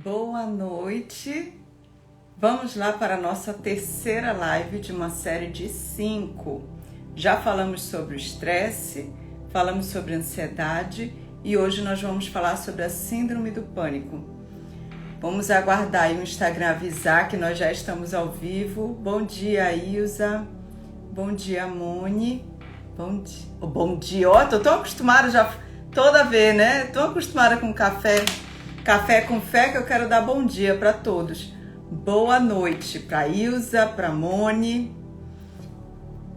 Boa noite! Vamos lá para a nossa terceira live de uma série de 5. Já falamos sobre o estresse, falamos sobre a ansiedade e hoje nós vamos falar sobre a síndrome do pânico. Vamos aguardar aí o Instagram avisar que nós já estamos ao vivo. Bom dia, Ilza. Bom dia, Moni. Bom dia. Ó, tô tão acostumada já toda vez, né? Tô acostumada com café com fé que eu quero dar bom dia para todos. Boa noite para Ilza, para Moni.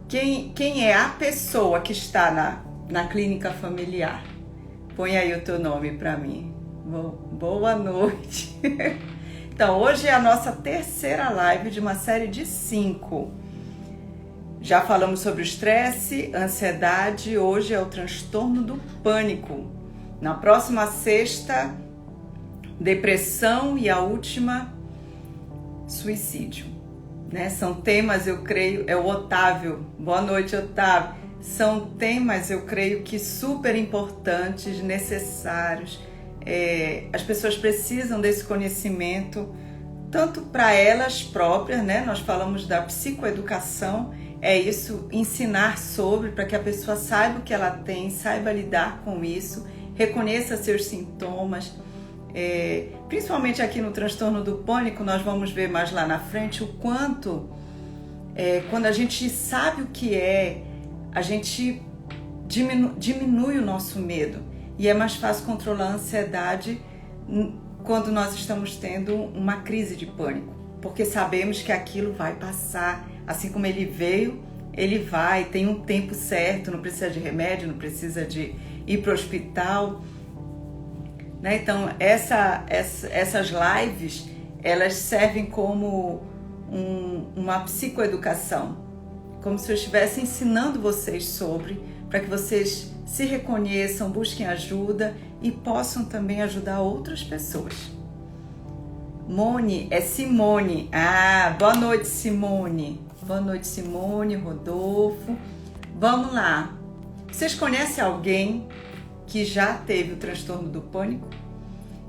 Quem é a pessoa que está na clínica familiar? Põe aí o teu nome para mim. Boa noite. Então, hoje é a nossa terceira live de uma série de 5. Já falamos sobre o estresse, ansiedade, hoje é o transtorno do pânico. Na próxima sexta, depressão e a última, suicídio, né? São temas, eu creio, é o Otávio. Boa noite, Otávio. São temas, eu creio que super importantes, necessários. As pessoas precisam desse conhecimento, tanto para elas próprias, né? Nós falamos da psicoeducação, é isso, ensinar sobre, para que a pessoa saiba o que ela tem, saiba lidar com isso, reconheça seus sintomas. Principalmente aqui no transtorno do pânico, nós vamos ver mais lá na frente o quanto, quando a gente sabe o que a gente diminui o nosso medo e é mais fácil controlar a ansiedade quando nós estamos tendo uma crise de pânico, porque sabemos que aquilo vai passar, assim como ele veio, ele vai, tem um tempo certo, não precisa de remédio, não precisa de ir para o hospital. Então, essas lives, elas servem como uma psicoeducação, como se eu estivesse ensinando vocês sobre, para que vocês se reconheçam, busquem ajuda e possam também ajudar outras pessoas. Moni, é Simone. Ah, boa noite, Simone. Boa noite, Simone, Rodolfo. Vamos lá. Vocês conhecem alguém que já teve o transtorno do pânico?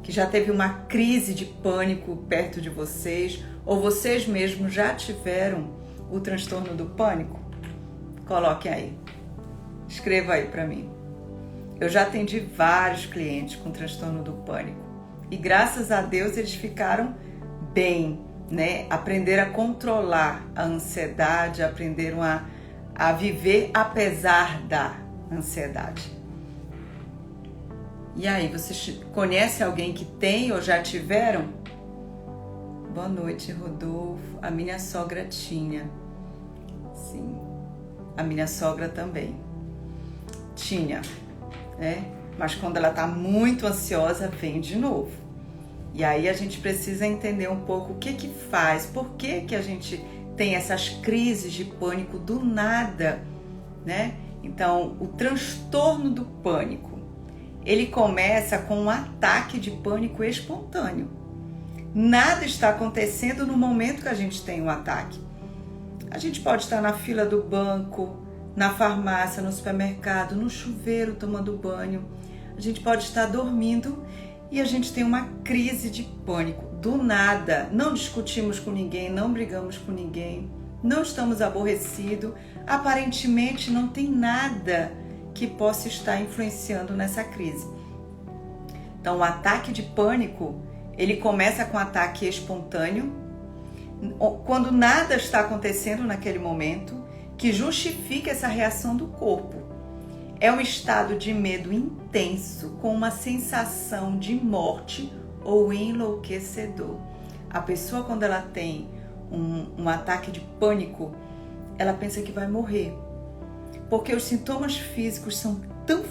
Que já teve uma crise de pânico perto de vocês? Ou vocês mesmos já tiveram o transtorno do pânico? Coloquem aí. Escreva aí para mim. Eu já atendi vários clientes com transtorno do pânico. E graças a Deus eles ficaram bem, né? Aprenderam a controlar a ansiedade, aprenderam a viver apesar da ansiedade. E aí, vocês conhecem alguém que tem ou já tiveram? Boa noite, Rodolfo. A minha sogra tinha. Sim, a minha sogra também tinha, né? Mas quando ela tá muito ansiosa, vem de novo. E aí a gente precisa entender um pouco o que faz, por que a gente tem essas crises de pânico do nada, né? Então, o transtorno do pânico, ele começa com um ataque de pânico espontâneo. Nada está acontecendo no momento que a gente tem um ataque. A gente pode estar na fila do banco, na farmácia, no supermercado, no chuveiro tomando banho. A gente pode estar dormindo e a gente tem uma crise de pânico. Do nada, não discutimos com ninguém, não brigamos com ninguém, não estamos aborrecidos, aparentemente não tem nada que possa estar influenciando nessa crise. Então, o ataque de pânico, ele começa com ataque espontâneo, quando nada está acontecendo naquele momento que justifique essa reação do corpo. É um estado de medo intenso, com uma sensação de morte ou enlouquecedor. A pessoa, quando ela tem um ataque de pânico, ela pensa que vai morrer. Porque os sintomas físicos são tão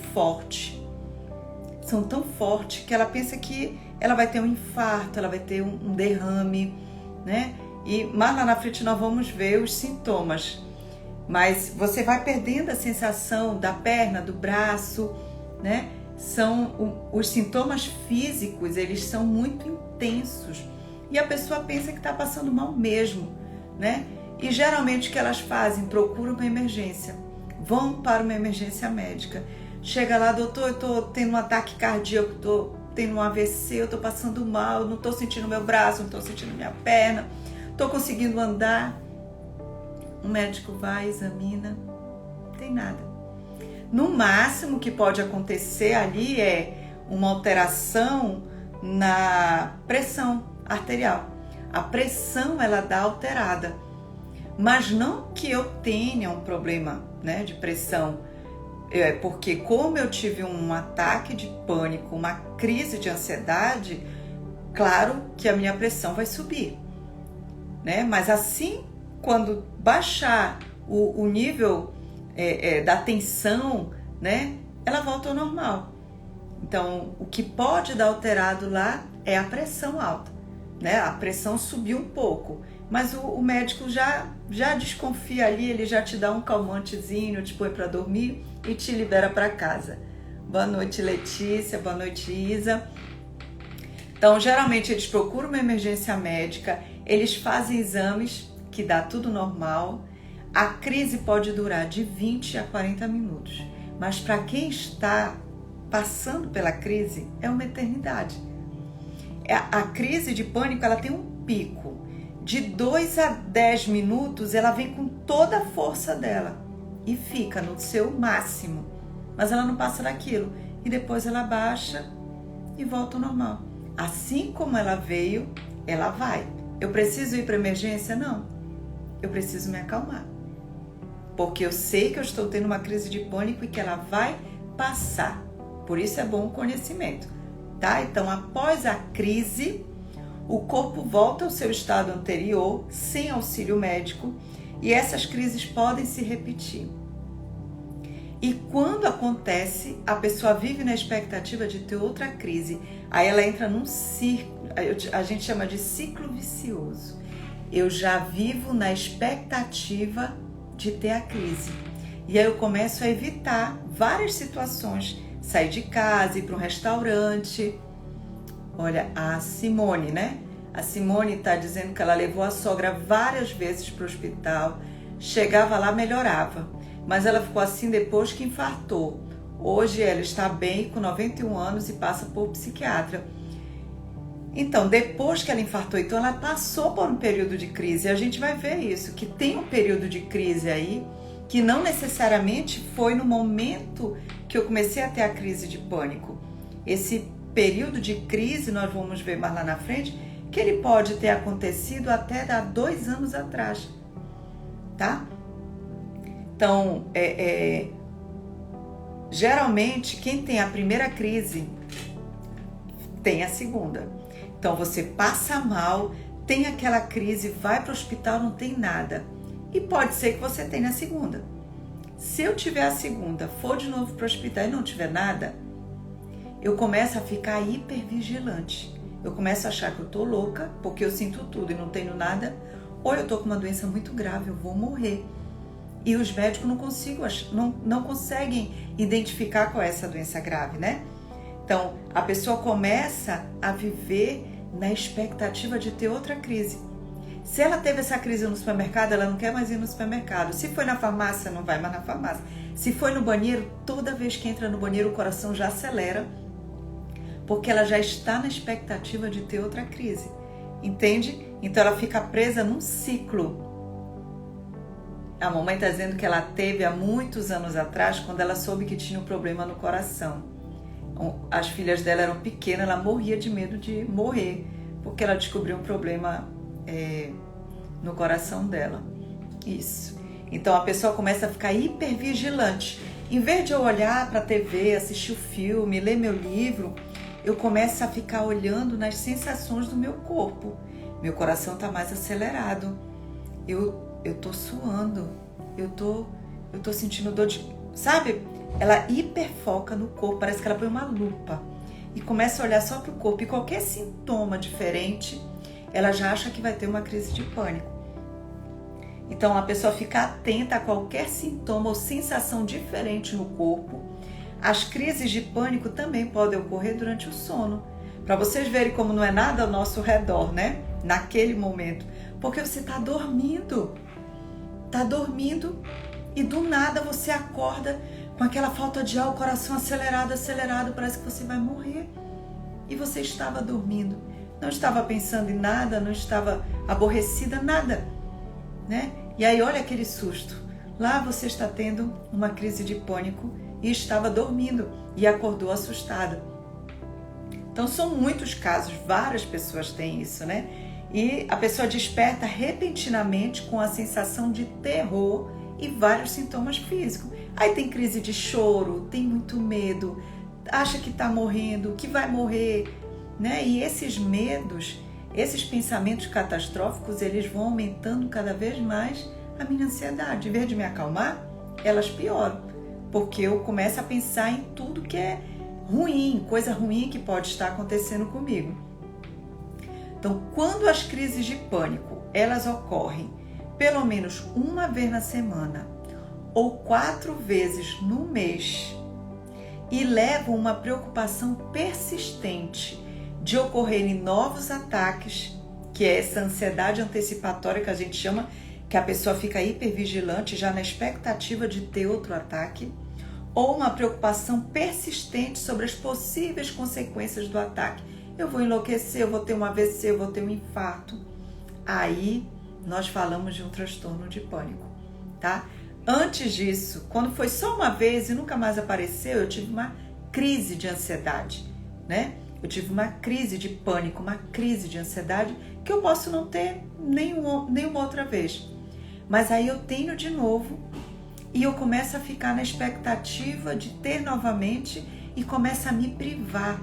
fortes que ela pensa que ela vai ter um infarto, ela vai ter um derrame, né? E mais lá na frente nós vamos ver os sintomas. Mas você vai perdendo a sensação da perna, do braço, né? Os sintomas físicos, eles são muito intensos. E a pessoa pensa que está passando mal mesmo, né? E geralmente o que elas fazem? Procuram uma emergência. Vão para uma emergência médica. Chega lá, doutor, eu estou tendo um ataque cardíaco, tendo um AVC, eu tô passando mal, não tô sentindo meu braço, não tô sentindo minha perna, tô conseguindo andar. O médico vai, examina, não tem nada. No máximo que pode acontecer ali é uma alteração na pressão arterial. A pressão, ela dá alterada, mas não que eu tenha um problema, né, de pressão, porque como eu tive um ataque de pânico, uma crise de ansiedade, claro que a minha pressão vai subir, né? Mas assim, quando baixar o nível da tensão, né, ela volta ao normal. Então, o que pode dar alterado lá é a pressão alta, né? A pressão subiu um pouco, mas o médico já desconfia ali, ele já te dá um calmantezinho, te põe para dormir e te libera para casa. Boa noite, Letícia. Boa noite, Isa. Então, geralmente eles procuram uma emergência médica, eles fazem exames que dá tudo normal. A crise pode durar de 20 a 40 minutos, mas para quem está passando pela crise é uma eternidade. A crise de pânico, ela tem um pico. De 2 a 10 minutos, ela vem com toda a força dela e fica no seu máximo, mas ela não passa daquilo. E depois ela baixa e volta ao normal. Assim como ela veio, ela vai. Eu preciso ir para emergência? Não. Eu preciso me acalmar. Porque eu sei que eu estou tendo uma crise de pânico e que ela vai passar. Por isso é bom o conhecimento, tá? Então, após a crise, o corpo volta ao seu estado anterior, sem auxílio médico, e essas crises podem se repetir. E quando acontece, a pessoa vive na expectativa de ter outra crise. Aí ela entra num ciclo, a gente chama de ciclo vicioso. Eu já vivo na expectativa de ter a crise. E aí eu começo a evitar várias situações, sair de casa, ir para um restaurante. Olha, a Simone, né? A Simone está dizendo que ela levou a sogra várias vezes para o hospital, chegava lá, melhorava, mas ela ficou assim depois que infartou. Hoje ela está bem, com 91 anos e passa por psiquiatra. Então, depois que ela infartou, então ela passou por um período de crise. E a gente vai ver isso, que tem um período de crise aí, que não necessariamente foi no momento que eu comecei a ter a crise de pânico. Esse período de crise, nós vamos ver mais lá na frente, que ele pode ter acontecido até há 2 anos atrás, tá? Então, geralmente, quem tem a primeira crise tem a segunda. Então, você passa mal, tem aquela crise, vai para o hospital, não tem nada. E pode ser que você tenha a segunda. Se eu tiver a segunda, for de novo para o hospital e não tiver nada, eu começo a ficar hipervigilante. Eu começo a achar que eu tô louca, porque eu sinto tudo e não tenho nada, ou eu tô com uma doença muito grave, eu vou morrer. E os médicos não conseguem identificar qual é essa doença grave, né? Então, a pessoa começa a viver na expectativa de ter outra crise. Se ela teve essa crise no supermercado, ela não quer mais ir no supermercado. Se foi na farmácia, não vai mais na farmácia. Se foi no banheiro, toda vez que entra no banheiro, o coração já acelera, porque ela já está na expectativa de ter outra crise. Entende? Então, ela fica presa num ciclo. A mamãe está dizendo que ela teve há muitos anos atrás, quando ela soube que tinha um problema no coração. As filhas dela eram pequenas, ela morria de medo de morrer, porque ela descobriu um problema no coração dela. Isso. Então a pessoa começa a ficar hipervigilante. Em vez de eu olhar para a TV, assistir o filme, ler meu livro, eu começo a ficar olhando nas sensações do meu corpo. Meu coração está mais acelerado. Eu tô suando. Eu tô sentindo dor de... Sabe? Ela hiperfoca no corpo, parece que ela põe uma lupa e começa a olhar só para o corpo. E qualquer sintoma diferente, ela já acha que vai ter uma crise de pânico. Então, a pessoa fica atenta a qualquer sintoma ou sensação diferente no corpo. As crises de pânico também podem ocorrer durante o sono. Para vocês verem como não é nada ao nosso redor, né? Naquele momento. Porque você está dormindo. Está dormindo e do nada você acorda com aquela falta de ar, o coração acelerado, parece que você vai morrer. e você estava dormindo. Não estava pensando em nada, não estava aborrecida, nada, né? E aí olha aquele susto. Lá você está tendo uma crise de pânico e estava dormindo e acordou assustada. Então são muitos casos, várias pessoas têm isso, né? E a pessoa desperta repentinamente com a sensação de terror e vários sintomas físicos. Aí tem crise de choro, tem muito medo, acha que está morrendo, que vai morrer, né? E esses medos, esses pensamentos catastróficos, eles vão aumentando cada vez mais a minha ansiedade. Em vez de me acalmar, elas pioram, porque eu começo a pensar em tudo que é ruim, coisa ruim que pode estar acontecendo comigo. Então, quando as crises de pânico, elas ocorrem pelo menos uma vez na semana ou 4 vezes no mês e levam uma preocupação persistente de ocorrerem novos ataques, que é essa ansiedade antecipatória que a gente chama, que a pessoa fica hipervigilante já na expectativa de ter outro ataque, ou uma preocupação persistente sobre as possíveis consequências do ataque. Eu vou enlouquecer, eu vou ter um AVC, eu vou ter um infarto. Aí nós falamos de um transtorno de pânico, tá? Antes disso, quando foi só uma vez e nunca mais apareceu, eu tive uma crise de ansiedade, né? Eu tive uma crise de pânico, uma crise de ansiedade que eu posso não ter nenhuma outra vez. Mas aí eu tenho de novo e eu começo a ficar na expectativa de ter novamente e começo a me privar.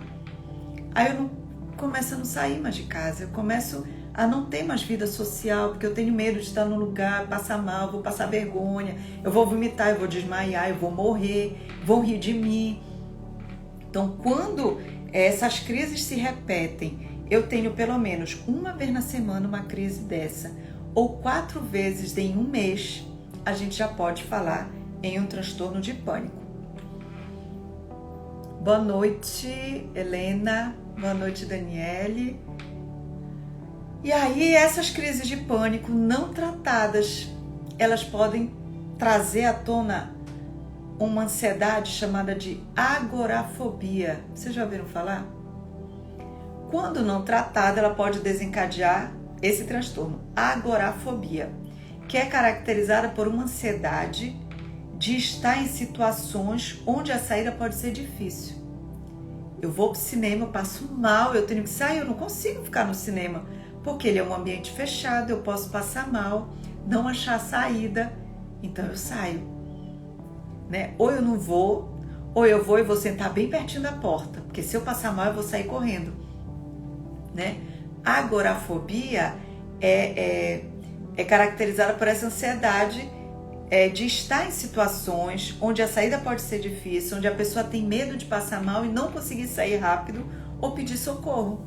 Aí eu começo a não sair mais de casa, eu começo a não ter mais vida social, porque eu tenho medo de estar num lugar, passar mal, vou passar vergonha, eu vou vomitar, eu vou desmaiar, eu vou morrer, vão rir de mim. Então, quando essas crises se repetem, eu tenho pelo menos uma vez na semana uma crise dessa, ou 4 vezes em um mês, a gente já pode falar em um transtorno de pânico. Boa noite, Helena. Boa noite, Daniele. E aí, essas crises de pânico não tratadas, elas podem trazer à tona uma ansiedade chamada de agorafobia. Vocês já ouviram falar? Quando não tratada, ela pode desencadear esse transtorno, agorafobia, que é caracterizada por uma ansiedade de estar em situações onde a saída pode ser difícil. Eu vou para o cinema, eu passo mal, eu tenho que sair, eu não consigo ficar no cinema, porque ele é um ambiente fechado, eu posso passar mal, não achar saída, então eu saio, né? Ou eu não vou, ou eu vou e vou sentar bem pertinho da porta, porque se eu passar mal eu vou sair correndo, né? A agorafobia é caracterizada por essa ansiedade de estar em situações onde a saída pode ser difícil, onde a pessoa tem medo de passar mal e não conseguir sair rápido ou pedir socorro.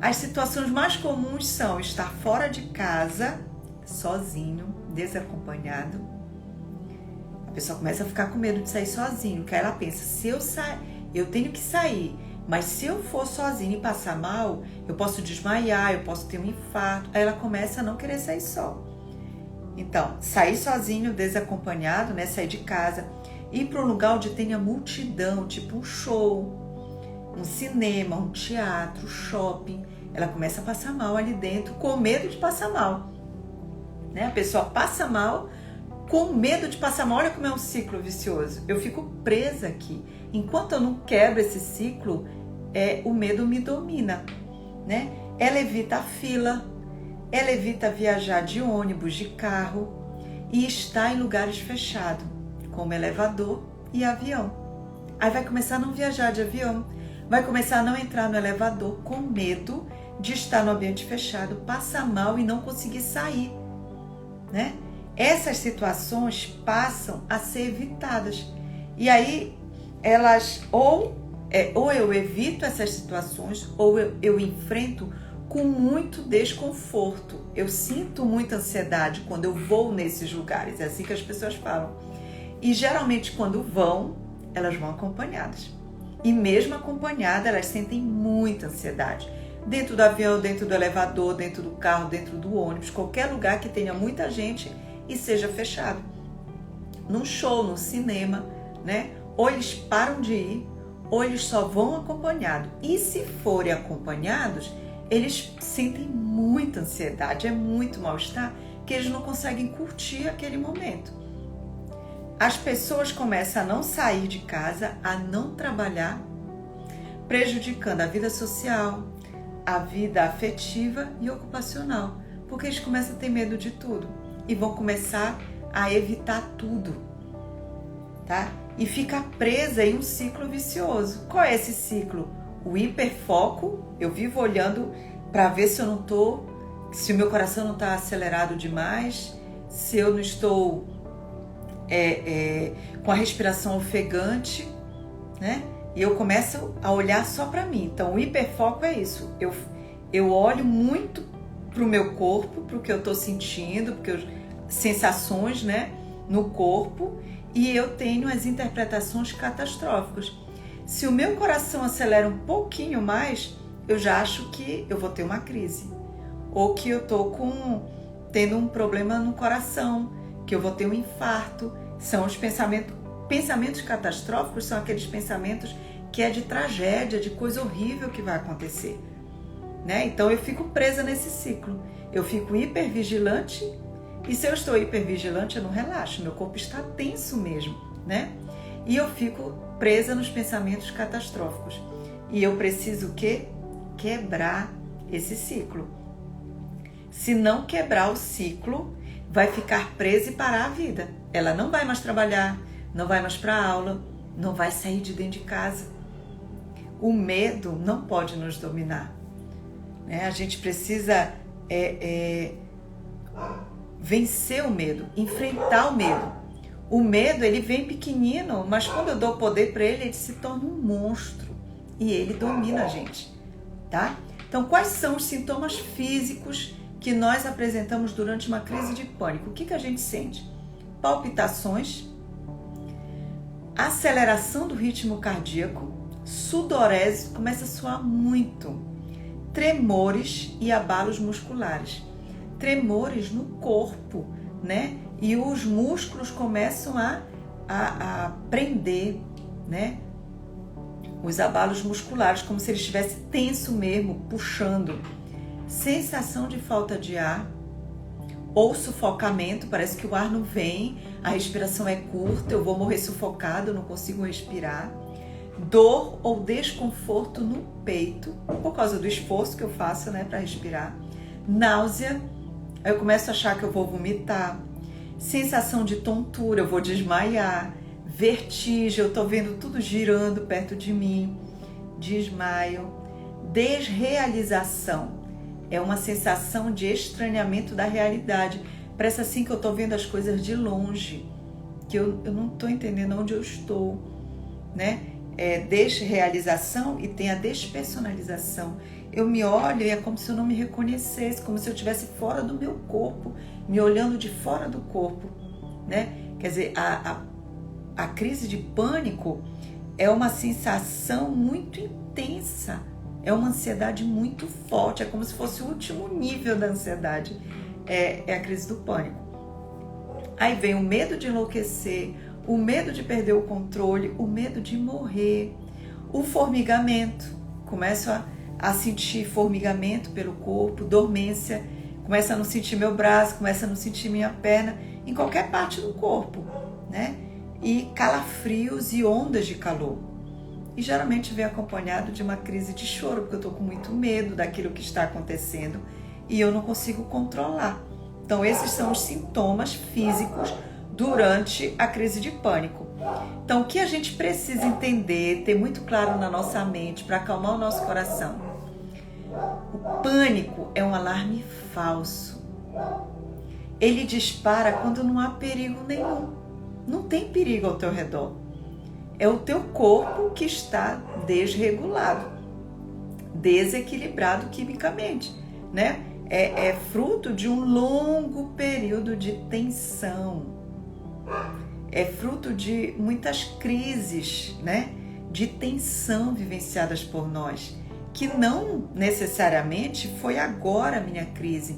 As situações mais comuns são estar fora de casa, sozinho, desacompanhado. A pessoa começa a ficar com medo de sair sozinho, porque aí ela pensa, se eu sair, eu tenho que sair, mas se eu for sozinho e passar mal, eu posso desmaiar, eu posso ter um infarto. Aí ela começa a não querer sair só. Então, sair sozinho, desacompanhado, né? Sair de casa, ir para um lugar onde tenha multidão, tipo um show, um cinema, um teatro, shopping. Ela começa a passar mal ali dentro, com medo de passar mal, né? A pessoa passa mal, com medo de passar mal. Olha como é um ciclo vicioso. Eu fico presa aqui. Enquanto eu não quebro esse ciclo, o medo me domina, né? Ela evita a fila, ela evita viajar de ônibus, de carro e está em lugares fechados, como elevador e avião. Aí vai começar a não viajar de avião, vai começar a não entrar no elevador com medo de estar no ambiente fechado, passar mal e não conseguir sair, né? Essas situações passam a ser evitadas. E aí elas ou eu evito essas situações ou eu enfrento com muito desconforto. Eu sinto muita ansiedade quando eu vou nesses lugares. É assim que as pessoas falam. E geralmente quando vão, elas vão acompanhadas. E mesmo acompanhadas, elas sentem muita ansiedade. Dentro do avião, dentro do elevador, dentro do carro, dentro do ônibus, qualquer lugar que tenha muita gente e seja fechado. Num show, num cinema, né? Ou eles param de ir, ou eles só vão acompanhados. E se forem acompanhados, eles sentem muita ansiedade, é muito mal-estar, que eles não conseguem curtir aquele momento. As pessoas começam a não sair de casa, a não trabalhar, prejudicando a vida social, a vida afetiva e ocupacional, porque eles começam a ter medo de tudo e vão começar a evitar tudo, tá? E fica presa em um ciclo vicioso. Qual é esse ciclo? O hiperfoco, eu vivo olhando para ver se eu não tô, se o meu coração não está acelerado demais, se eu não estou com a respiração ofegante, né? E eu começo a olhar só para mim. Então, o hiperfoco é isso. Eu olho muito para o meu corpo, para o que eu estou sentindo, porque sensações, né, no corpo, e eu tenho as interpretações catastróficas. Se o meu coração acelera um pouquinho mais, eu já acho que eu vou ter uma crise, ou que eu estou tendo um problema no coração, que eu vou ter um infarto. São os pensamentos catastróficos, são aqueles pensamentos que é de tragédia, de coisa horrível que vai acontecer, né? Então eu fico presa nesse ciclo, eu fico hipervigilante, e se eu estou hipervigilante, eu não relaxo, meu corpo está tenso mesmo, né? E eu fico presa nos pensamentos catastróficos. E eu preciso o quê? Quebrar esse ciclo. Se não quebrar o ciclo, vai ficar presa e parar a vida. Ela não vai mais trabalhar, não vai mais para aula, não vai sair de dentro de casa. O medo não pode nos dominar, né? A gente precisa vencer o medo, enfrentar o medo. O medo, ele vem pequenino, mas quando eu dou poder para ele, ele se torna um monstro e ele domina a gente, tá? Então, quais são os sintomas físicos que nós apresentamos durante uma crise de pânico? O que a gente sente? Palpitações, aceleração do ritmo cardíaco, sudorese, começa a suar muito, tremores e abalos musculares. Tremores no corpo, né? E os músculos começam a prender, né? Os abalos musculares, como se ele estivesse tenso mesmo, puxando. Sensação de falta de ar ou sufocamento, parece que o ar não vem, a respiração é curta, eu vou morrer sufocado, não consigo respirar. Dor ou desconforto no peito, por causa do esforço que eu faço, né, para respirar. Náusea, aí eu começo a achar que eu vou vomitar. Sensação de tontura, eu vou desmaiar. Vertigem, eu tô vendo tudo girando perto de mim. Desmaio. Desrealização, é uma sensação de estranhamento da realidade. Parece assim que eu tô vendo as coisas de longe, que eu não tô entendendo onde eu estou, né? Desrealização e tem a despersonalização. Eu me olho e é como se eu não me reconhecesse, como se eu estivesse fora do meu corpo, me olhando de fora do corpo, né? Quer dizer, a crise de pânico é uma sensação muito intensa, é uma ansiedade muito forte, é como se fosse o último nível da ansiedade, é a crise do pânico. Aí vem o medo de enlouquecer, o medo de perder o controle, o medo de morrer, o formigamento, começo a sentir formigamento pelo corpo, dormência, começo a não sentir meu braço, começo a não sentir minha perna, em qualquer parte do corpo, né? E calafrios e ondas de calor. E geralmente vem acompanhado de uma crise de choro, porque eu estou com muito medo daquilo que está acontecendo e eu não consigo controlar. Então esses são os sintomas físicos durante a crise de pânico. Então o que a gente precisa entender, ter muito claro na nossa mente para acalmar o nosso coração? O pânico é um alarme falso. Ele dispara quando não há perigo nenhum. Não tem perigo ao teu redor. É o teu corpo que está desregulado, desequilibrado quimicamente, né? É fruto de um longo período de tensão. É fruto de muitas crises, né? De tensão vivenciadas por nós, que não necessariamente foi agora a minha crise.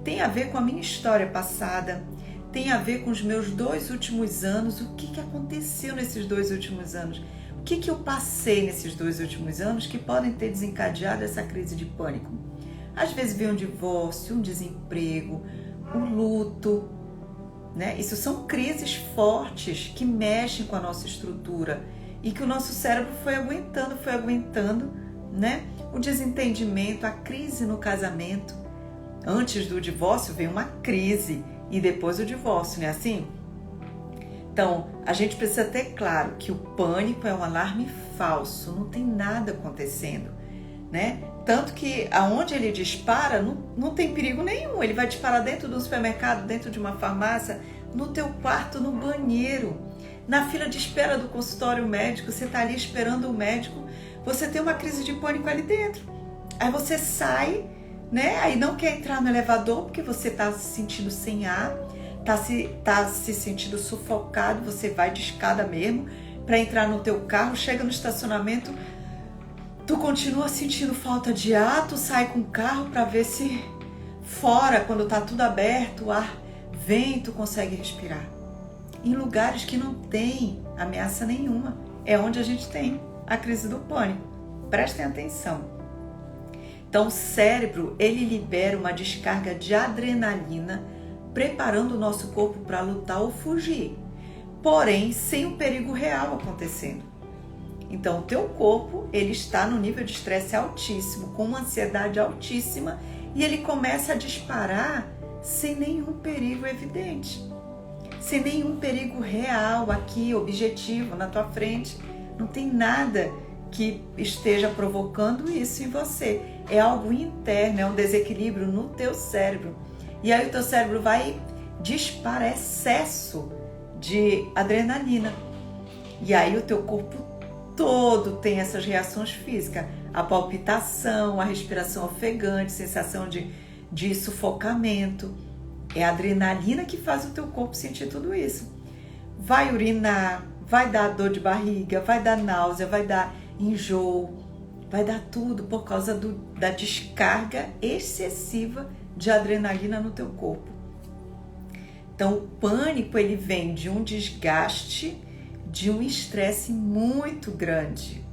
Tem a ver com a minha história passada, tem a ver com os meus 2 últimos anos. O que aconteceu nesses 2 últimos anos? O que eu passei nesses 2 últimos anos que podem ter desencadeado essa crise de pânico? Às vezes vem um divórcio, um desemprego, um luto, né? Isso são crises fortes que mexem com a nossa estrutura e que o nosso cérebro foi aguentando, né? O desentendimento, a crise no casamento. Antes do divórcio vem uma crise e depois o divórcio, não é assim? Então, a gente precisa ter claro que o pânico é um alarme falso, não tem nada acontecendo, né? Tanto que aonde ele dispara não tem perigo nenhum. Ele vai disparar dentro de um supermercado, dentro de uma farmácia, no teu quarto, no banheiro, na fila de espera do consultório médico. Você está ali esperando o médico, você tem uma crise de pânico ali dentro. Aí você sai, né? Aí não quer entrar no elevador porque você está se sentindo sem ar, tá se sentindo sufocado. Você vai de escada mesmo para entrar no teu carro, chega no estacionamento, tu continua sentindo falta de ar, tu sai com o carro para ver se fora, quando tá tudo aberto, o ar vem, tu consegue respirar. Em lugares que não tem ameaça nenhuma, é onde a gente tem a crise do pânico. Prestem atenção. Então o cérebro, ele libera uma descarga de adrenalina, preparando o nosso corpo para lutar ou fugir, porém sem o perigo real acontecendo. Então o teu corpo, ele está no nível de estresse altíssimo, com uma ansiedade altíssima, e ele começa a disparar sem nenhum perigo evidente, sem nenhum perigo real aqui, objetivo, na tua frente. Não tem nada que esteja provocando isso em você. É algo interno, é um desequilíbrio no teu cérebro. E aí o teu cérebro vai disparar excesso de adrenalina. E aí o teu corpo todo tem essas reações físicas, a palpitação, a respiração ofegante, sensação de sufocamento. É a adrenalina que faz o teu corpo sentir tudo isso. Vai urinar, vai dar dor de barriga, vai dar náusea, vai dar enjoo, vai dar tudo por causa da descarga excessiva de adrenalina no teu corpo. Então o pânico, ele vem de um desgaste, de um estresse muito grande.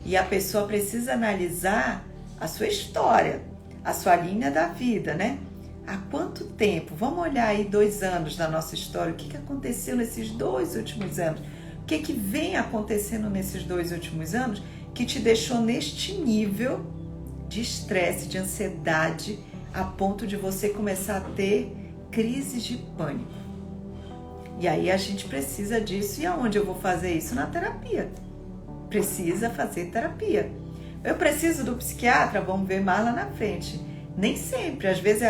E a pessoa precisa analisar a sua história, a sua linha da vida, né? Há quanto tempo? Vamos olhar aí 2 anos da nossa história. O que aconteceu nesses 2 últimos anos? O que vem acontecendo nesses 2 últimos anos que te deixou neste nível de estresse, de ansiedade, a ponto de você começar a ter crises de pânico? E aí a gente precisa disso. E aonde eu vou fazer isso? Na terapia. Precisa fazer terapia. Eu preciso do psiquiatra? Vamos ver mais lá na frente. Nem sempre. Às vezes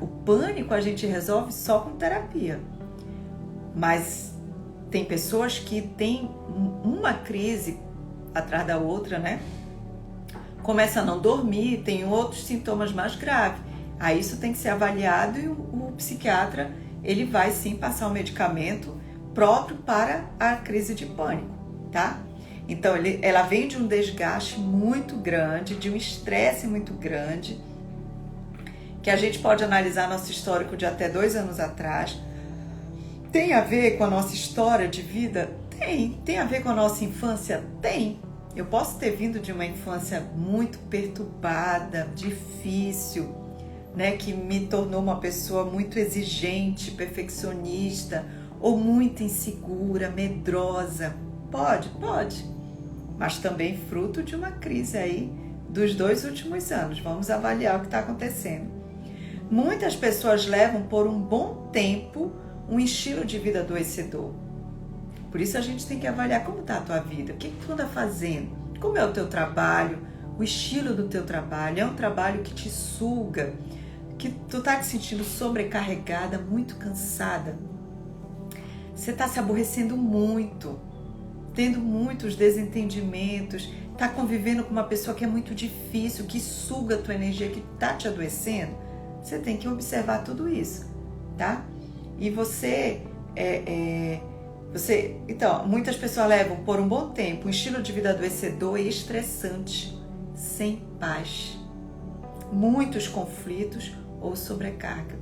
o pânico a gente resolve só com terapia. Mas tem pessoas que têm uma crise atrás da outra, né? Começa a não dormir, tem outros sintomas mais graves. Aí isso tem que ser avaliado e o psiquiatra, ele vai sim passar um medicamento próprio para a crise de pânico, tá? Então ela vem de um desgaste muito grande, de um estresse muito grande, que a gente pode analisar nosso histórico de até 2 anos atrás. Tem a ver com a nossa história de vida? Tem a ver com a nossa infância? Tem. Eu posso ter vindo de uma infância muito perturbada, difícil, né, que me tornou uma pessoa muito exigente, perfeccionista, ou muito insegura, medrosa. Pode. Mas também fruto de uma crise aí dos 2 últimos anos. Vamos avaliar o que está acontecendo. Muitas pessoas levam por um bom tempo um estilo de vida adoecedor. Por isso a gente tem que avaliar como está a tua vida, o que tu anda fazendo, como é o teu trabalho, o estilo do teu trabalho. É um trabalho que te suga, que tu está te sentindo sobrecarregada, muito cansada. Você está se aborrecendo muito, tendo muitos desentendimentos, está convivendo com uma pessoa que é muito difícil, que suga a tua energia, que está te adoecendo. Você tem que observar tudo isso, tá? E então, muitas pessoas levam por um bom tempo um estilo de vida adoecedor e estressante, sem paz, muitos conflitos ou sobrecarga.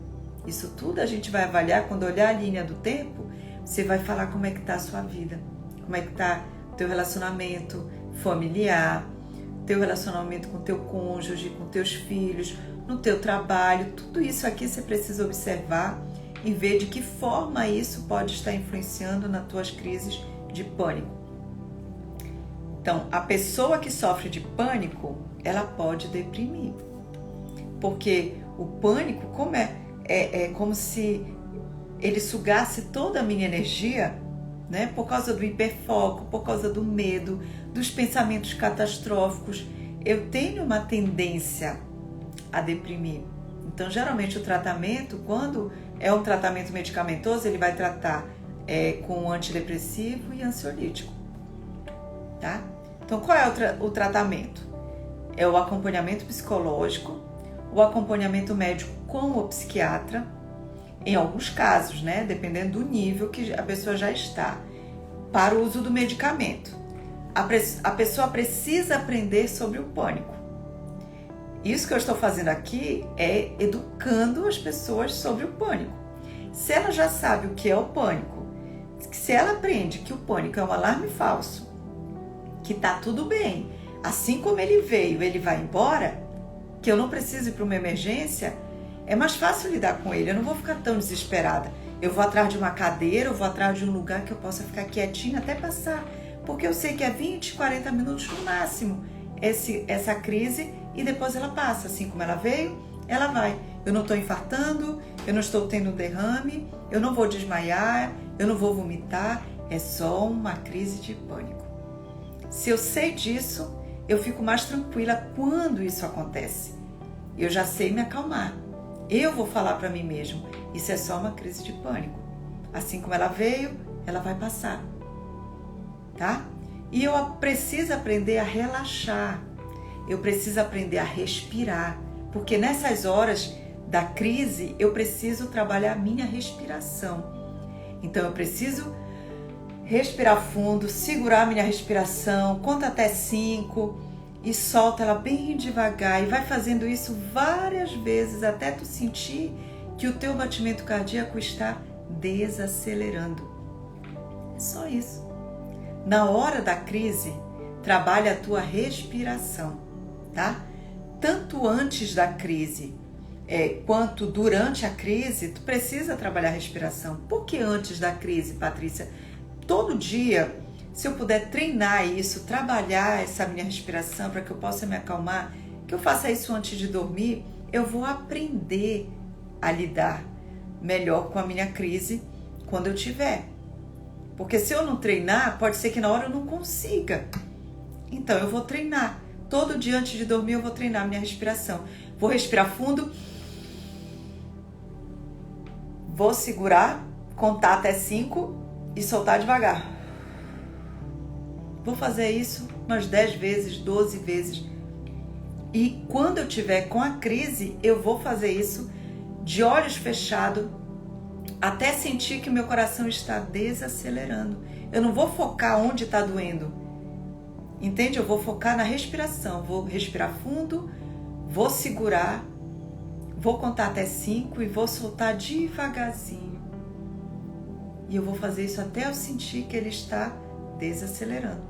Isso tudo a gente vai avaliar quando olhar a linha do tempo. Você vai falar como é que está a sua vida, como é que está o teu relacionamento familiar, teu relacionamento com teu cônjuge, com teus filhos, no teu trabalho. Tudo isso aqui você precisa observar e ver de que forma isso pode estar influenciando nas tuas crises de pânico. Então, a pessoa que sofre de pânico, ela pode deprimir. Porque o pânico, como é como se ele sugasse toda a minha energia, né? Por causa do hiperfoco, por causa do medo, dos pensamentos catastróficos. Eu tenho uma tendência a deprimir. Então, geralmente o tratamento, quando é um tratamento medicamentoso, ele vai tratar com antidepressivo e ansiolítico, tá? Então, qual é o tratamento? É o acompanhamento psicológico, o acompanhamento médico com o psiquiatra, em alguns casos, né? Dependendo do nível que a pessoa já está, para o uso do medicamento. A pessoa precisa aprender sobre o pânico. Isso que eu estou fazendo aqui é educando as pessoas sobre o pânico. Se ela já sabe o que é o pânico, se ela aprende que o pânico é um alarme falso, que tá tudo bem, assim como ele veio, ele vai embora, que eu não preciso ir para uma emergência, é mais fácil lidar com ele, eu não vou ficar tão desesperada. Eu vou atrás de uma cadeira, eu vou atrás de um lugar que eu possa ficar quietinha até passar, porque eu sei que é 20, 40 minutos no máximo essa crise e depois ela passa, assim como ela veio, ela vai. Eu não estou infartando, eu não estou tendo derrame, eu não vou desmaiar, eu não vou vomitar, é só uma crise de pânico. Se eu sei disso, eu fico mais tranquila quando isso acontece. Eu já sei me acalmar. Eu vou falar para mim mesmo, isso é só uma crise de pânico. Assim como ela veio, ela vai passar, tá? E eu preciso aprender a relaxar. Eu preciso aprender a respirar, porque nessas horas da crise eu preciso trabalhar a minha respiração. Então eu preciso respirar fundo, segurar a minha respiração, conta até 5 e solta ela bem devagar e vai fazendo isso várias vezes até tu sentir que o teu batimento cardíaco está desacelerando. É só isso. Na hora da crise, trabalha a tua respiração, tá? Tanto antes da crise quanto durante a crise, tu precisa trabalhar a respiração. Por que antes da crise, Patrícia? Todo dia, se eu puder treinar isso, trabalhar essa minha respiração para que eu possa me acalmar, que eu faça isso antes de dormir, eu vou aprender a lidar melhor com a minha crise quando eu tiver. Porque se eu não treinar, pode ser que na hora eu não consiga. Então eu vou treinar. Todo dia antes de dormir eu vou treinar a minha respiração. Vou respirar fundo. Vou segurar, contar até 5 e soltar devagar. Vou fazer isso umas 10 vezes, 12 vezes. E quando eu tiver com a crise, eu vou fazer isso de olhos fechados, até sentir que o meu coração está desacelerando. Eu não vou focar onde está doendo. Entende? Eu vou focar na respiração. Vou respirar fundo, vou segurar, vou contar até 5 e vou soltar devagarzinho. E eu vou fazer isso até eu sentir que ele está desacelerando,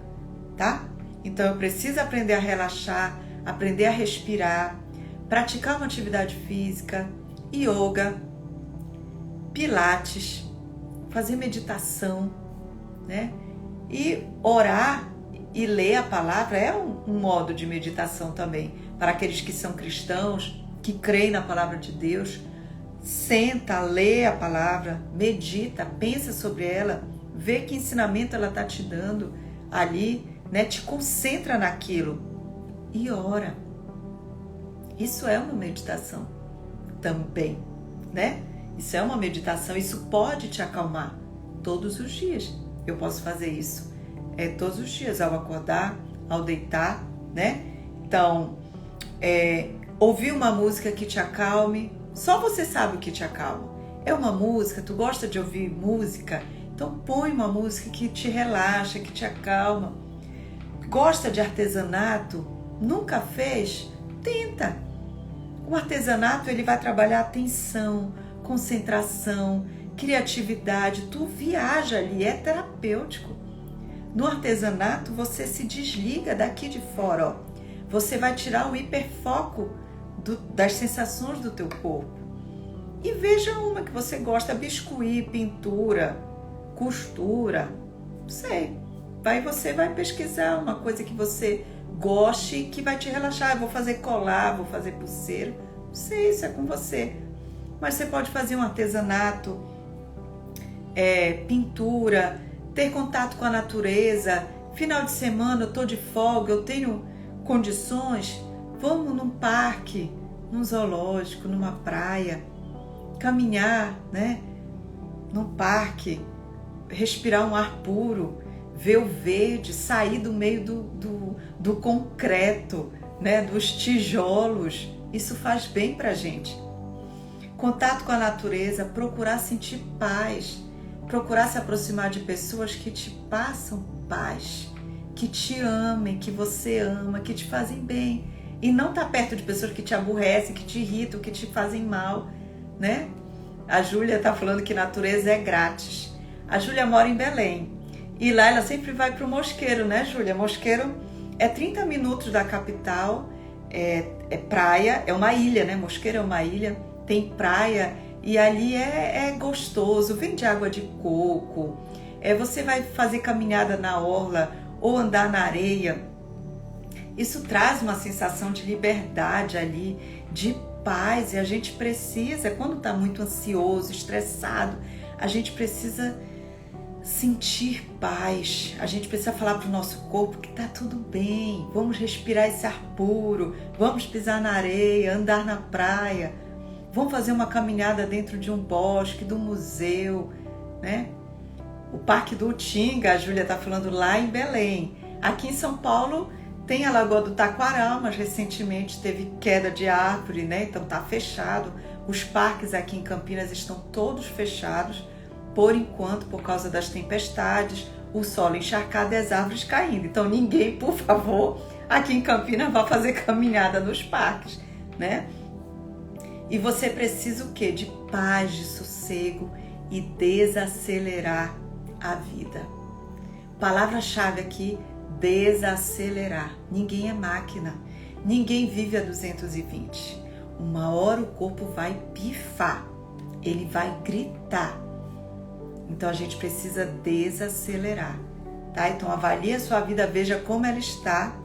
tá? Então eu preciso aprender a relaxar, aprender a respirar, praticar uma atividade física, yoga, pilates, fazer meditação, né? E orar e ler a palavra é um modo de meditação também. Para aqueles que são cristãos, que creem na palavra de Deus, senta, lê a palavra, medita, pensa sobre ela, vê que ensinamento ela está te dando ali, né? Te concentra naquilo e ora. Isso é uma meditação também, né? Isso é uma meditação, isso pode te acalmar todos os dias. Eu posso fazer isso todos os dias, ao acordar, ao deitar, né? Então, ouvir uma música que te acalme, só você sabe o que te acalma. É uma música, tu gosta de ouvir música? Então põe uma música que te relaxa, que te acalma. Gosta de artesanato? Nunca fez? Tenta. O artesanato ele vai trabalhar a atenção, concentração, criatividade, tu viaja ali, é terapêutico. No artesanato, você se desliga daqui de fora, ó. Você vai tirar o hiperfoco das sensações do teu corpo. E veja uma que você gosta, biscuit, pintura, costura, não sei. Você vai pesquisar uma coisa que você goste e que vai te relaxar. Eu vou fazer colar, vou fazer pulseira, não sei, isso é com você. Mas você pode fazer um artesanato, pintura, ter contato com a natureza. Final de semana eu tô de folga, eu tenho condições, vamos num parque, num zoológico, numa praia, caminhar, né? Num parque, respirar um ar puro, ver o verde, sair do meio do concreto, né? Dos tijolos. Isso faz bem pra gente. Contato com a natureza, procurar sentir paz, procurar se aproximar de pessoas que te passam paz, que te amem, que você ama, que te fazem bem. E não estar perto de pessoas que te aborrecem, que te irritam, que te fazem mal, né? A Júlia está falando que natureza é grátis. A Júlia mora em Belém. E lá ela sempre vai para o Mosqueiro, né, Júlia? Mosqueiro é 30 minutos da capital, é praia, é uma ilha, né? Mosqueiro é uma ilha, tem praia e ali é gostoso, vende água de coco, você vai fazer caminhada na orla ou andar na areia. Isso traz uma sensação de liberdade ali, de paz, e a gente precisa, quando está muito ansioso, estressado, a gente precisa sentir paz, a gente precisa falar para o nosso corpo que está tudo bem, vamos respirar esse ar puro, vamos pisar na areia, andar na praia, vamos fazer uma caminhada dentro de um bosque, de um museu, né? O Parque do Utinga, a Júlia está falando lá em Belém. Aqui em São Paulo tem a Lagoa do Taquaral, mas recentemente teve queda de árvore, né? Então está fechado. Os parques aqui em Campinas estão todos fechados, por enquanto, por causa das tempestades, o solo encharcado e as árvores caindo. Então ninguém, por favor, aqui em Campinas vá fazer caminhada nos parques, né? E você precisa o quê? De paz, de sossego e desacelerar a vida. Palavra-chave aqui, desacelerar. Ninguém é máquina, ninguém vive a 220. Uma hora o corpo vai pifar, ele vai gritar. Então a gente precisa desacelerar, tá? Então avalie a sua vida, veja como ela está.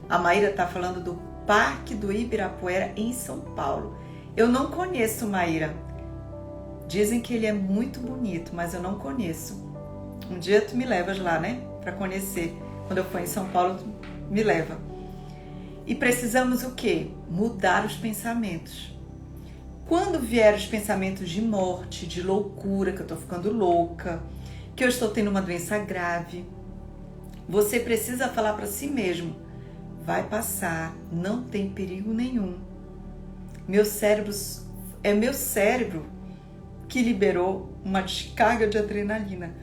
A Maíra está falando do Parque do Ibirapuera em São Paulo. Eu não conheço, Maíra. Dizem que ele é muito bonito, mas eu não conheço. Um dia tu me levas lá, né? Para conhecer. Quando eu for em São Paulo, tu me leva. E precisamos o quê? Mudar os pensamentos. Quando vier os pensamentos de morte, de loucura, que eu tô ficando louca, que eu estou tendo uma doença grave, você precisa falar para si mesmo: vai passar, não tem perigo nenhum. Meu cérebro que liberou uma descarga de adrenalina.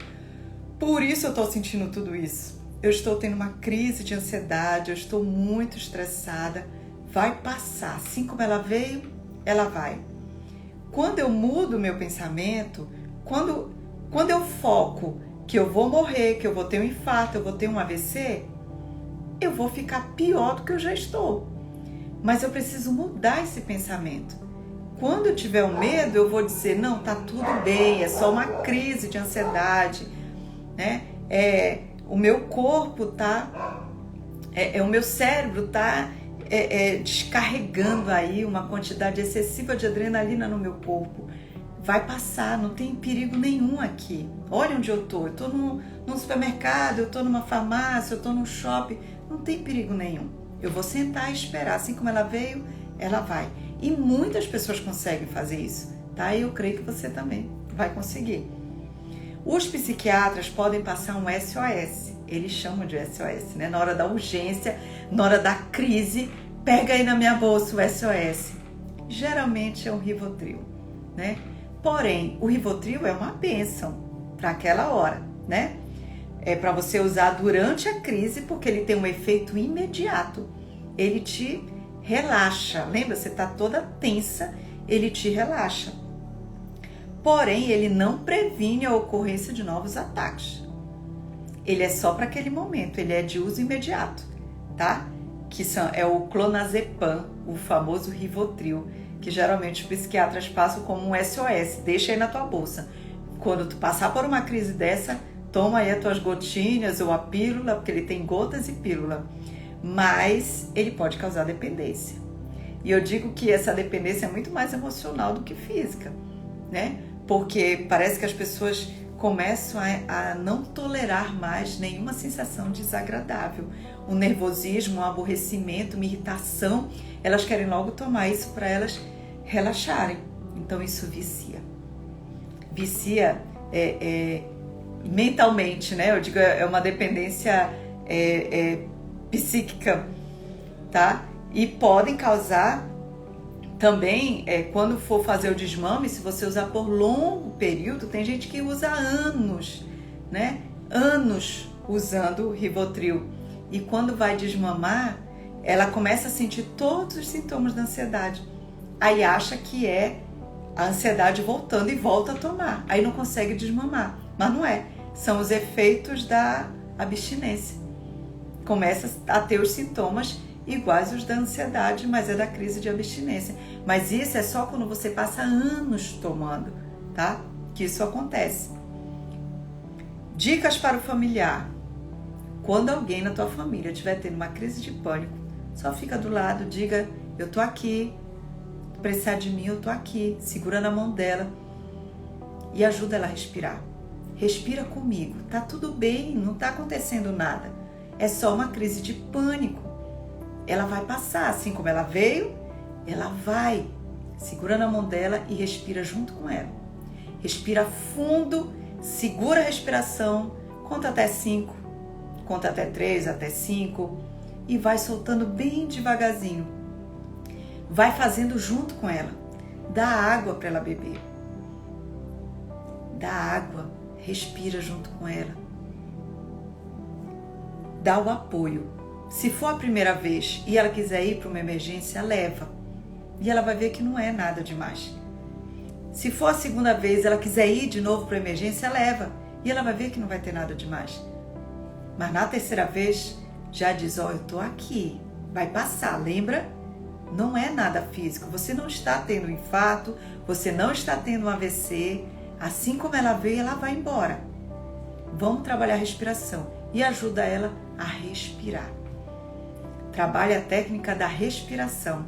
Por isso eu estou sentindo tudo isso. Eu estou tendo uma crise de ansiedade, eu estou muito estressada. Vai passar, assim como ela veio, ela vai. Quando eu mudo o meu pensamento, quando eu foco que eu vou morrer, que eu vou ter um infarto, eu vou ter um AVC, eu vou ficar pior do que eu já estou. Mas eu preciso mudar esse pensamento. Quando eu tiver um medo, eu vou dizer: não, tá tudo bem, é só uma crise de ansiedade, né? O meu corpo tá, o meu cérebro tá descarregando aí uma quantidade excessiva de adrenalina no meu corpo. Vai passar, não tem perigo nenhum aqui. Olha onde eu tô num supermercado, eu tô numa farmácia, eu tô num shopping, não tem perigo nenhum. Eu vou sentar e esperar, assim como ela veio, ela vai. E muitas pessoas conseguem fazer isso, tá? E eu creio que você também vai conseguir. Os psiquiatras podem passar um SOS, eles chamam de SOS, né? Na hora da urgência, na hora da crise, pega aí na minha bolsa o SOS. Geralmente é um Rivotril, né? Porém, o Rivotril é uma bênção para aquela hora, né? É para você usar durante a crise, porque ele tem um efeito imediato. Ele te relaxa. Lembra? Você está toda tensa, ele te relaxa. Porém, ele não previne a ocorrência de novos ataques. Ele é só para aquele momento, ele é de uso imediato, tá? É o clonazepam, o famoso Rivotril, que geralmente os psiquiatras passam como um SOS, deixa aí na tua bolsa. Quando tu passar por uma crise dessa, toma aí as tuas gotinhas ou a pílula, porque ele tem gotas e pílula. Mas ele pode causar dependência. E eu digo que essa dependência é muito mais emocional do que física, né? Porque parece que as pessoas começam a não tolerar mais nenhuma sensação desagradável. Um nervosismo, um aborrecimento, uma irritação, elas querem logo tomar isso para elas relaxarem. Então isso vicia. Vicia mentalmente, né? Eu digo, é uma dependência psíquica, tá? E podem causar também, quando for fazer o desmame, se você usar por longo período, tem gente que usa anos, né? Anos usando o Rivotril. E quando vai desmamar, ela começa a sentir todos os sintomas da ansiedade. Aí acha que é a ansiedade voltando e volta a tomar. Aí não consegue desmamar. Mas não é. São os efeitos da abstinência. Começa a ter os sintomas iguais aos da ansiedade, mas é da crise de abstinência. Mas isso é só quando você passa anos tomando, tá? Que isso acontece. Dicas para o familiar. Quando alguém na tua família estiver tendo uma crise de pânico, só fica do lado, diga, eu tô aqui, precisar de mim, eu tô aqui. Segura na mão dela e ajuda ela a respirar. Respira comigo, tá tudo bem, não tá acontecendo nada. É só uma crise de pânico. Ela vai passar, assim como ela veio, ela vai. Segura na mão dela e respira junto com ela. Respira fundo, segura a respiração, conta até 5, conta até 3, até 5 e vai soltando bem devagarzinho. Vai fazendo junto com ela. Dá água para ela beber. Dá água, respira junto com ela. Dá o apoio. Se for a primeira vez e ela quiser ir para uma emergência, leva. E ela vai ver que não é nada demais. Se for a segunda vez e ela quiser ir de novo para a emergência, leva. E ela vai ver que não vai ter nada demais. Mas na terceira vez, já diz, eu tô aqui. Vai passar, lembra? Não é nada físico. Você não está tendo um infarto, você não está tendo um AVC. Assim como ela veio, ela vai embora. Vamos trabalhar a respiração e ajuda ela a respirar. Trabalha a técnica da respiração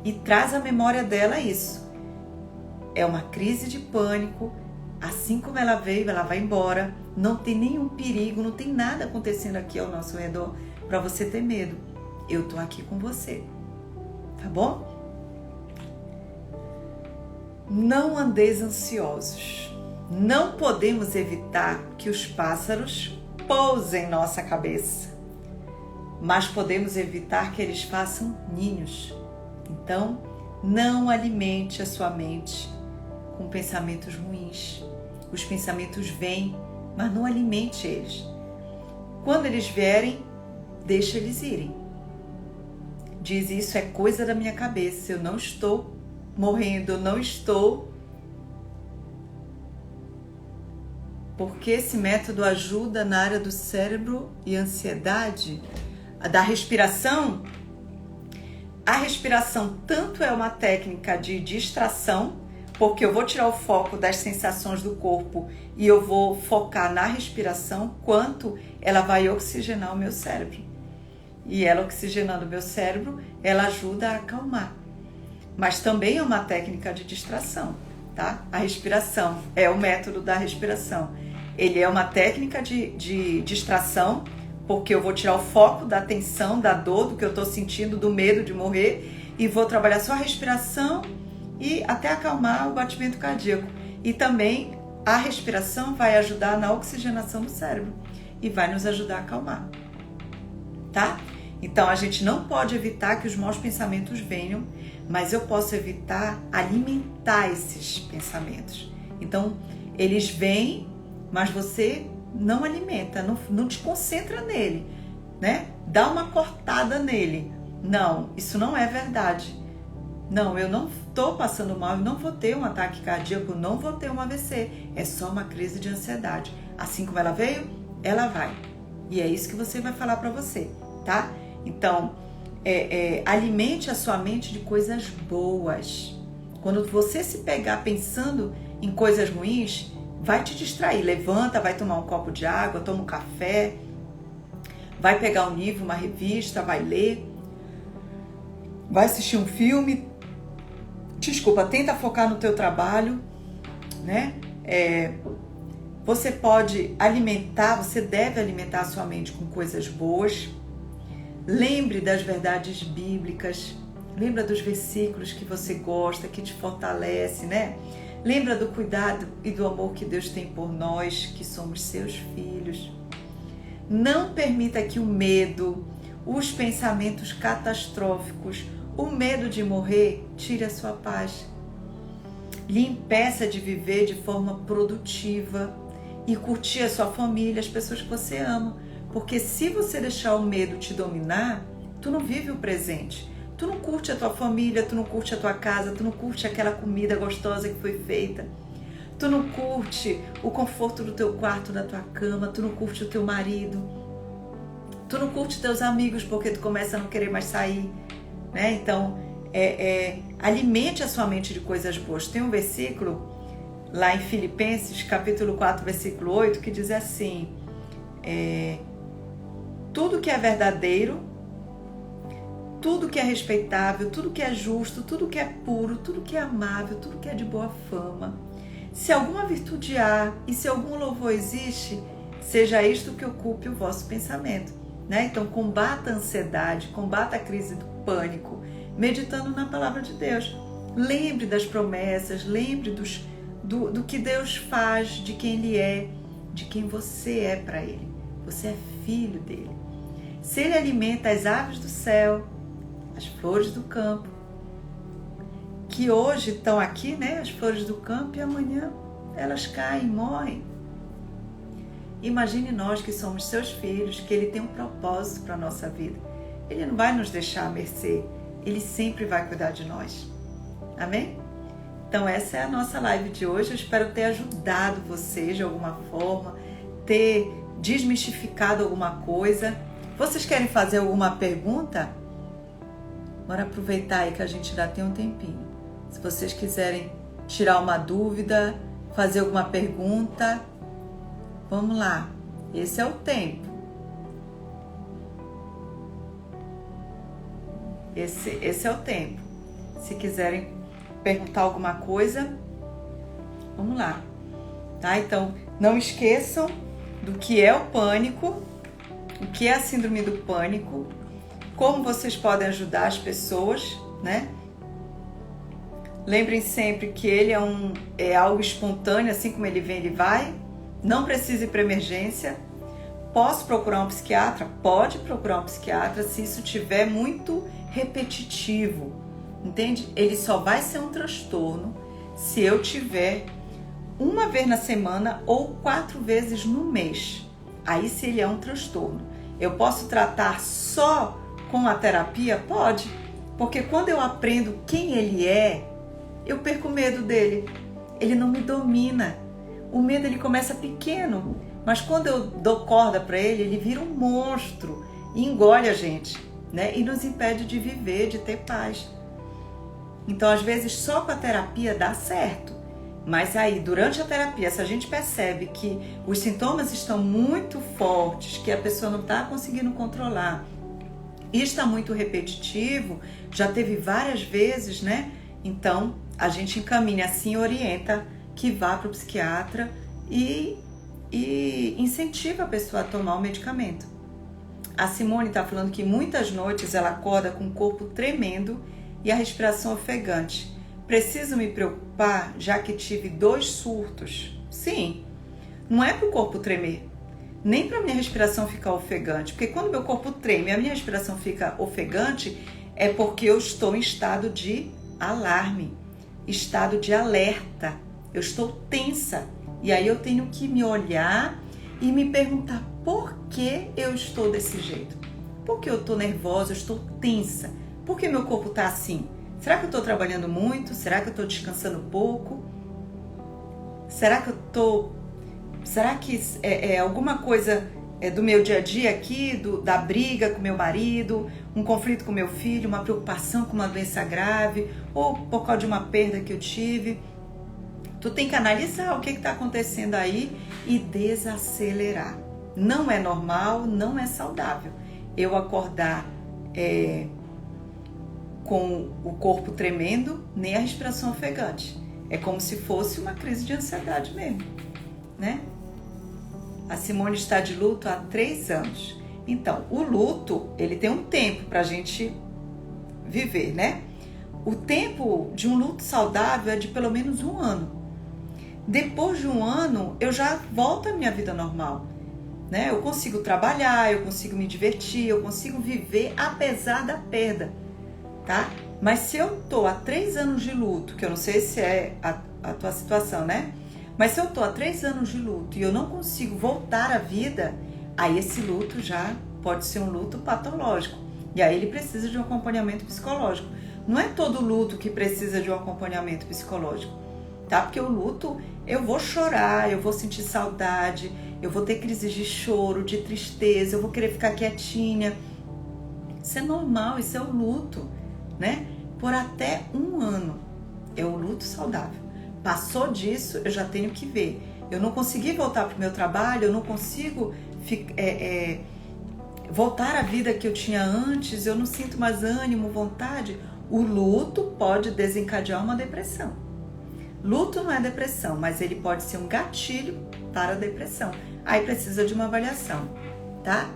e traz à memória dela isso. É uma crise de pânico, assim como ela veio, ela vai embora, não tem nenhum perigo, não tem nada acontecendo aqui ao nosso redor para você ter medo. Eu tô aqui com você, tá bom? Não andeis ansiosos. Não podemos evitar que os pássaros pousem em nossa cabeça, mas podemos evitar que eles façam ninhos. Então, não alimente a sua mente com pensamentos ruins. Os pensamentos vêm, mas não alimente eles. Quando eles vierem, deixa eles irem. Diz, isso é coisa da minha cabeça, eu não estou morrendo, eu não estou... Porque esse método ajuda na área do cérebro e ansiedade, da respiração. A respiração tanto é uma técnica de distração, porque eu vou tirar o foco das sensações do corpo e eu vou focar na respiração, quanto ela vai oxigenar o meu cérebro. E ela oxigenando o meu cérebro, ela ajuda a acalmar. Mas também é uma técnica de distração, tá? A respiração é o método da respiração. Ele é uma técnica de distração, porque eu vou tirar o foco da tensão, da dor, do que eu estou sentindo, do medo de morrer, e vou trabalhar só a respiração e até acalmar o batimento cardíaco. E também a respiração vai ajudar na oxigenação do cérebro e vai nos ajudar a acalmar, tá? Então a gente não pode evitar que os maus pensamentos venham, mas eu posso evitar alimentar esses pensamentos. Então eles vêm, mas você não alimenta, não te concentra nele, né? Dá uma cortada nele. Não, isso não é verdade. Não, eu não estou passando mal, eu não vou ter um ataque cardíaco, não vou ter um AVC. É só uma crise de ansiedade. Assim como ela veio, ela vai. E é isso que você vai falar para você, tá? Então, alimente a sua mente de coisas boas. Quando você se pegar pensando em coisas ruins, vai te distrair. Levanta, vai tomar um copo de água, toma um café, vai pegar um livro, uma revista, vai ler, vai assistir um filme. Desculpa, tenta focar no teu trabalho, né? Você pode alimentar, você deve alimentar a sua mente com coisas boas. Lembre das verdades bíblicas, lembra dos versículos que você gosta, que te fortalece, né? Lembra do cuidado e do amor que Deus tem por nós, que somos seus filhos. Não permita que o medo, os pensamentos catastróficos, o medo de morrer, tire a sua paz. Lhe impeça de viver de forma produtiva e curtir a sua família, as pessoas que você ama. Porque se você deixar o medo te dominar, tu não vive o presente. Tu não curte a tua família, tu não curte a tua casa, tu não curte aquela comida gostosa que foi feita. Tu não curte o conforto do teu quarto, da tua cama, tu não curte o teu marido. Tu não curte teus amigos porque tu começa a não querer mais sair, né? Então, alimente a sua mente de coisas boas. Tem um versículo lá em Filipenses, capítulo 4, versículo 8, que diz assim: tudo que é verdadeiro, tudo que é respeitável, tudo que é justo, tudo que é puro, tudo que é amável, tudo que é de boa fama, se alguma virtude há e se algum louvor existe, seja isto que ocupe o vosso pensamento, né? Então combata a ansiedade, combata a crise do pânico, meditando na palavra de Deus. Lembre das promessas, lembre do que Deus faz, de quem Ele é, de quem você é para Ele. Você é filho dele. Se Ele alimenta as aves do céu, as flores do campo, que hoje estão aqui, né? As flores do campo, e amanhã elas caem, morrem. Imagine nós que somos seus filhos, que Ele tem um propósito para a nossa vida. Ele não vai nos deixar à mercê. Ele sempre vai cuidar de nós. Amém? Então essa é a nossa live de hoje. Eu espero ter ajudado vocês de alguma forma, ter desmistificado alguma coisa. Vocês querem fazer alguma pergunta? Bora aproveitar aí que a gente já tem um tempinho. Se vocês quiserem tirar uma dúvida, fazer alguma pergunta, vamos lá. Esse é o tempo. Esse é o tempo. Se quiserem perguntar alguma coisa, vamos lá. Tá? Então, não esqueçam do que é o pânico, o que é a síndrome do pânico, como vocês podem ajudar as pessoas, né? Lembrem sempre que ele é algo espontâneo, assim como ele vem, ele vai. Não precisa ir para emergência. Posso procurar um psiquiatra? Pode procurar um psiquiatra se isso tiver muito repetitivo, entende? Ele só vai ser um transtorno se eu tiver uma vez na semana ou 4 vezes no mês. Aí se ele é um transtorno. Eu posso tratar só com a terapia? Pode, porque quando eu aprendo quem ele é, eu perco o medo dele. Ele não me domina. O medo ele começa pequeno, mas quando eu dou corda para ele, ele vira um monstro e engole a gente, né? E nos impede de viver, de ter paz. Então, às vezes, só com a terapia dá certo. Mas aí, durante a terapia, se a gente percebe que os sintomas estão muito fortes, que a pessoa não está conseguindo controlar e está muito repetitivo, já teve várias vezes, né? Então, a gente encaminha assim, orienta que vá para o psiquiatra e incentiva a pessoa a tomar o medicamento. A Simone está falando que muitas noites ela acorda com o corpo tremendo e a respiração ofegante. Preciso me preocupar, já que tive 2 surtos? Sim, não é para o corpo tremer, nem para a minha respiração ficar ofegante, porque quando meu corpo treme e a minha respiração fica ofegante, é porque eu estou em estado de alarme, estado de alerta, eu estou tensa, e aí eu tenho que me olhar e me perguntar por que eu estou desse jeito, por que eu estou nervosa, eu estou tensa, por que meu corpo está assim? Será que eu estou trabalhando muito? Será que eu estou descansando pouco? Será que é alguma coisa do meu dia a dia aqui, da briga com meu marido, um conflito com meu filho, uma preocupação com uma doença grave, ou por causa de uma perda que eu tive? Tu tem que analisar o que está acontecendo aí e desacelerar. Não é normal, não é saudável eu acordar com o corpo tremendo, nem a respiração ofegante. É como se fosse uma crise de ansiedade mesmo, né? A Simone está de luto há 3 anos. Então, o luto, ele tem um tempo pra gente viver, né? O tempo de um luto saudável é de pelo menos 1 ano. Depois de 1 ano, eu já volto à minha vida normal, né? Eu consigo trabalhar, eu consigo me divertir, eu consigo viver apesar da perda, tá? Mas se eu tô há 3 anos de luto, que eu não sei se é a tua situação, né? Mas se eu tô há 3 anos de luto e eu não consigo voltar à vida, aí esse luto já pode ser um luto patológico. E aí ele precisa de um acompanhamento psicológico. Não é todo luto que precisa de um acompanhamento psicológico, tá? Porque o luto, eu vou chorar, eu vou sentir saudade, eu vou ter crises de choro, de tristeza, eu vou querer ficar quietinha. Isso é normal, isso é o luto, né? Por até 1 ano é o luto saudável. Passou disso, eu já tenho que ver. Eu não consegui voltar para o meu trabalho, eu não consigo voltar à vida que eu tinha antes, eu não sinto mais ânimo, vontade. O luto pode desencadear uma depressão. Luto não é depressão, mas ele pode ser um gatilho para a depressão. Aí precisa de uma avaliação, tá?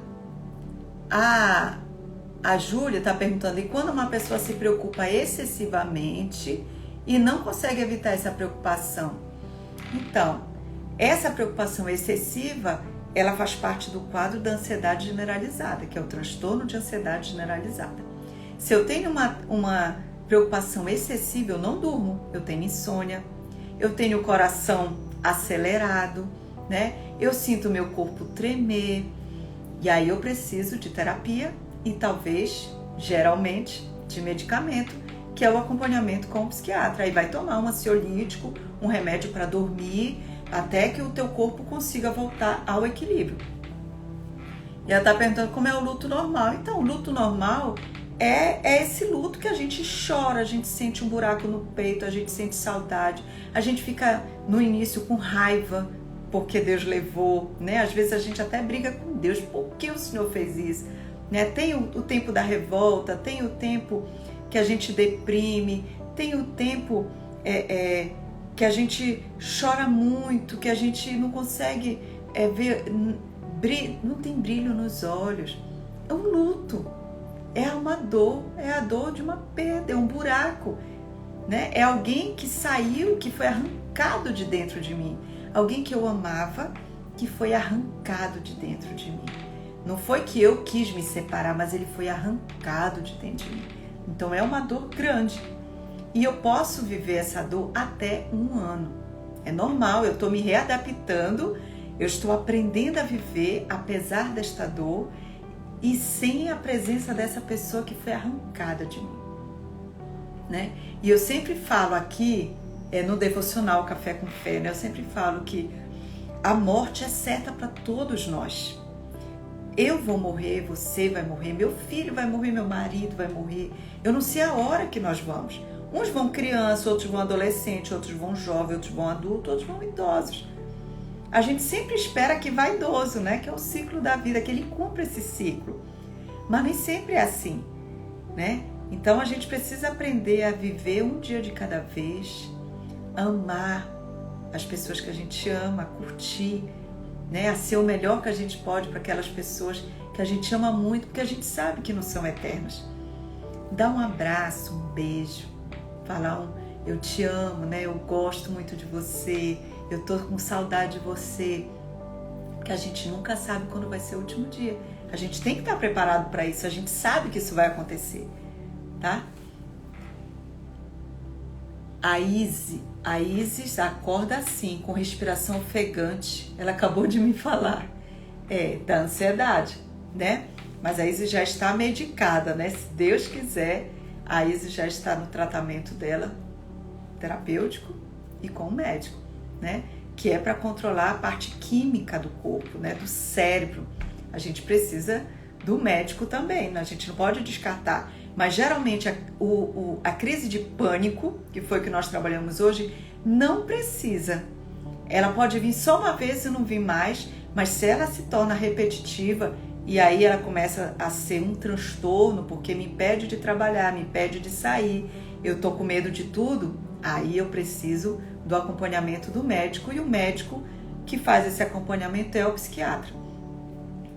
A Júlia está perguntando, e quando uma pessoa se preocupa excessivamente e não consegue evitar essa preocupação? Então, essa preocupação excessiva, ela faz parte do quadro da ansiedade generalizada, que é o transtorno de ansiedade generalizada. Se eu tenho uma preocupação excessiva, eu não durmo, eu tenho insônia, eu tenho o coração acelerado, né? Eu sinto meu corpo tremer, e aí eu preciso de terapia e talvez, geralmente, de medicamento, que é o acompanhamento com o psiquiatra. Aí vai tomar um ansiolítico, um remédio para dormir, até que o teu corpo consiga voltar ao equilíbrio. E ela está perguntando como é o luto normal. Então, o luto normal é esse luto que a gente chora, a gente sente um buraco no peito, a gente sente saudade, a gente fica no início com raiva porque Deus levou, né? Às vezes a gente até briga com Deus, por que o Senhor fez isso? Né? Tem o tempo da revolta, tem o tempo que a gente deprime, tem o tempo que a gente chora muito, que a gente não consegue ver, não tem brilho nos olhos. É um luto, é uma dor, é a dor de uma perda, é um buraco, né? É alguém que saiu, que foi arrancado de dentro de mim, alguém que eu amava, que foi arrancado de dentro de mim. Não foi que eu quis me separar, mas ele foi arrancado de dentro de mim. Então é uma dor grande. E eu posso viver essa dor até 1 ano. É normal, eu estou me readaptando, eu estou aprendendo a viver apesar desta dor e sem a presença dessa pessoa que foi arrancada de mim, né? E eu sempre falo aqui, no devocional Café com Fé, né? Eu sempre falo que a morte é certa para todos nós. Eu vou morrer, você vai morrer, meu filho vai morrer, meu marido vai morrer. Eu não sei a hora que nós vamos. Uns vão criança, outros vão adolescente, outros vão jovem, outros vão adulto, outros vão idosos. A gente sempre espera que vá idoso, né? Que é o ciclo da vida, que ele cumpra esse ciclo. Mas nem sempre é assim, né? Então a gente precisa aprender a viver um dia de cada vez, amar as pessoas que a gente ama, a curtir, né? A ser o melhor que a gente pode para aquelas pessoas que a gente ama muito, porque a gente sabe que não são eternas. Dá um abraço, um beijo, falar eu te amo, né? Eu gosto muito de você, eu tô com saudade de você, porque a gente nunca sabe quando vai ser o último dia. A gente tem que estar preparado para isso, a gente sabe que isso vai acontecer, tá? A Isis acorda assim, com respiração ofegante. Ela acabou de me falar. Da ansiedade, né? Mas a Isis já está medicada, né? Se Deus quiser, a Isis já está no tratamento dela, terapêutico, e com o médico, né? Que é para controlar a parte química do corpo, né? Do cérebro. A gente precisa do médico também, né? A gente não pode descartar. Mas geralmente a crise de pânico, que foi o que nós trabalhamos hoje, não precisa. Ela pode vir só uma vez e não vir mais, mas se ela se torna repetitiva e aí ela começa a ser um transtorno, porque me impede de trabalhar, me impede de sair, eu tô com medo de tudo, aí eu preciso do acompanhamento do médico, e o médico que faz esse acompanhamento é o psiquiatra.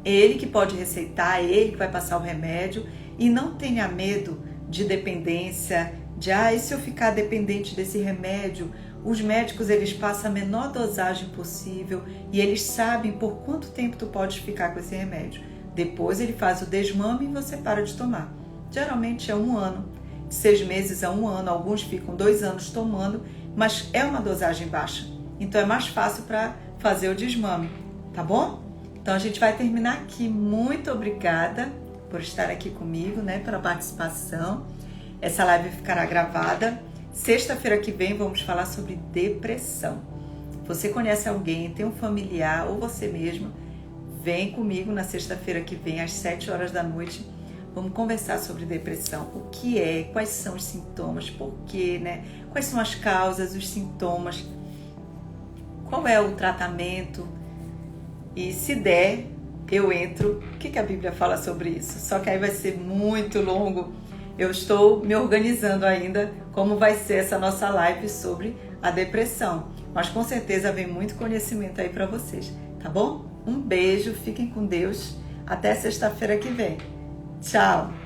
Ele que pode receitar, ele que vai passar o remédio, e não tenha medo de dependência, de e se eu ficar dependente desse remédio? Os médicos, eles passam a menor dosagem possível e eles sabem por quanto tempo tu pode ficar com esse remédio. Depois ele faz o desmame e você para de tomar. Geralmente é 1 ano, de 6 meses a 1 ano, alguns ficam 2 anos tomando, mas é uma dosagem baixa. Então é mais fácil para fazer o desmame, tá bom? Então a gente vai terminar aqui. Muito obrigada por estar aqui comigo, né, pela participação. Essa live ficará gravada. Sexta-feira que vem vamos falar sobre depressão. Você conhece alguém, tem um familiar ou você mesmo, vem comigo na sexta-feira que vem às 7 horas da noite. Vamos conversar sobre depressão. O que é, quais são os sintomas, por quê, né? Quais são as causas, os sintomas, qual é o tratamento. E se der, eu entro. O que a Bíblia fala sobre isso? Só que aí vai ser muito longo. Eu estou me organizando ainda como vai ser essa nossa live sobre a depressão. Mas com certeza vem muito conhecimento aí para vocês, tá bom? Um beijo, fiquem com Deus. Até sexta-feira que vem. Tchau!